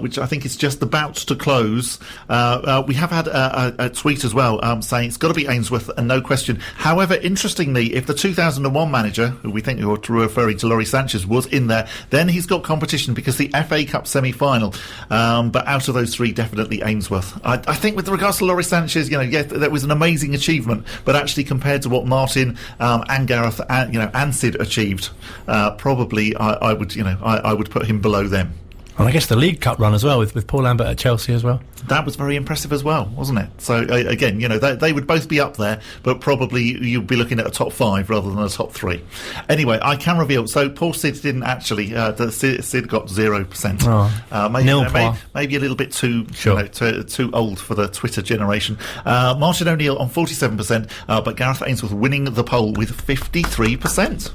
which I think is just about to close. We have had a tweet as well saying it's got to be Ainsworth and no question. However, interestingly, if the 2001 manager, who we think you're referring to, Laurie Sanchez, was in there, then he's got competition because the FA Cup semi-final. But out of those 3, definitely Ainsworth. I think with regards to Laurie Sanchez, that was an amazing achievement, but actually compared to what Martin and Gareth and Sid achieved, probably I would put him below them. And I guess the League Cup run as well with Paul Lambert at Chelsea as well. That was very impressive as well, wasn't it? So again, they would both be up there, but probably you'd be looking at a top 5 rather than a top 3. Anyway, I can reveal. So Paul Sid didn't actually. Sid got 0%. Oh, maybe a little bit too too old for the Twitter generation. Martin O'Neill on 47%, but Gareth Ainsworth winning the poll with 53%.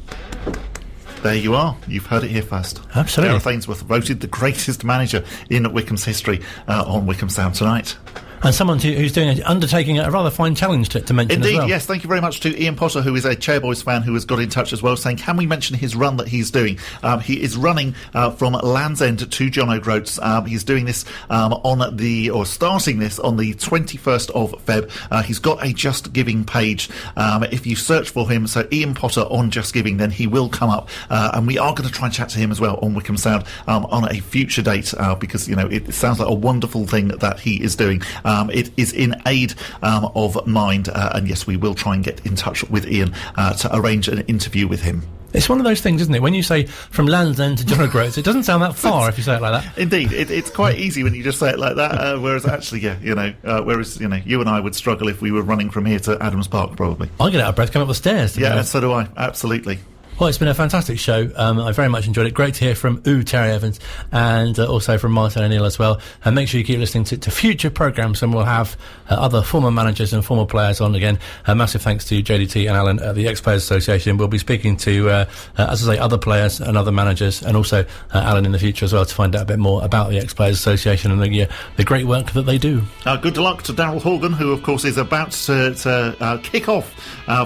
There you are. You've heard it here first. Absolutely. Gareth Ainsworth voted the greatest manager in Wycombe's history on Wycombe Sound tonight. And someone who's undertaking a rather fine challenge to mention Indeed, as well. yes. Thank you very much to Ian Potter, who is a Chairboys fan, who has got in touch as well, saying, can we mention his run that he's doing? He is running from Land's End to John O'Groats. He's doing this starting this on the 21st of Feb. He's got a Just Giving page. If you search for him, so Ian Potter on Just Giving, then he will come up. And we are going to try and chat to him as well on Wycombe Sound on a future date, because, it sounds like a wonderful thing that he is doing. It is in aid of Mind, and yes, we will try and get in touch with Ian to arrange an interview with him. It's one of those things, isn't it? When you say from Land's End to John O'Groats, it doesn't sound that far if you say it like that. Indeed, it's quite easy when you just say it like that. Whereas actually, you and I would struggle if we were running from here to Adams Park, probably. I get out of breath coming up the stairs. Yeah, so do I. Absolutely. Well, it's been a fantastic show. I very much enjoyed it. Great to hear from Terry Evans and also from Martin O'Neill as well. And make sure you keep listening to future programmes, and we'll have other former managers and former players on again. Massive thanks to JDT and Alan at the Ex-Players Association. We'll be speaking to, as I say, other players and other managers, and also Alan in the future as well, to find out a bit more about the Ex-Players Association and the great work that they do. Good luck to Daryl Horgan, who of course is about to kick off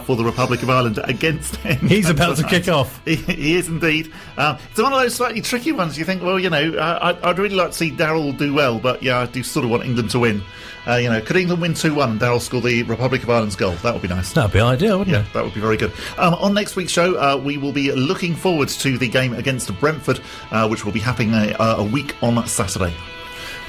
for the Republic of Ireland against him. He's about to kick off. He is indeed. It's one of those slightly tricky ones. You think, well, I'd really like to see Daryl do well, but yeah, I do sort of want England to win. Could England win 2-1 and Daryl score the Republic of Ireland's goal? That would be nice. That would be ideal, wouldn't it? That would be very good. On next week's show, we will be looking forward to the game against Brentford, which will be happening a week on Saturday.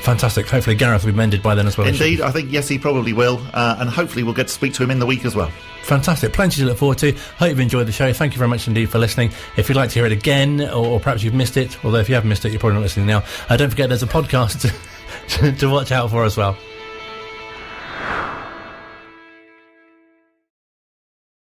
Fantastic. Hopefully Gareth will be mended by then as well. Indeed, I think, yes, he probably will. And hopefully we'll get to speak to him in the week as well. Fantastic. Plenty to look forward to. Hope you've enjoyed the show. Thank you very much indeed for listening. If you'd like to hear it again, or perhaps you've missed it, although if you haven't missed it, you're probably not listening now, don't forget there's a podcast to watch out for as well.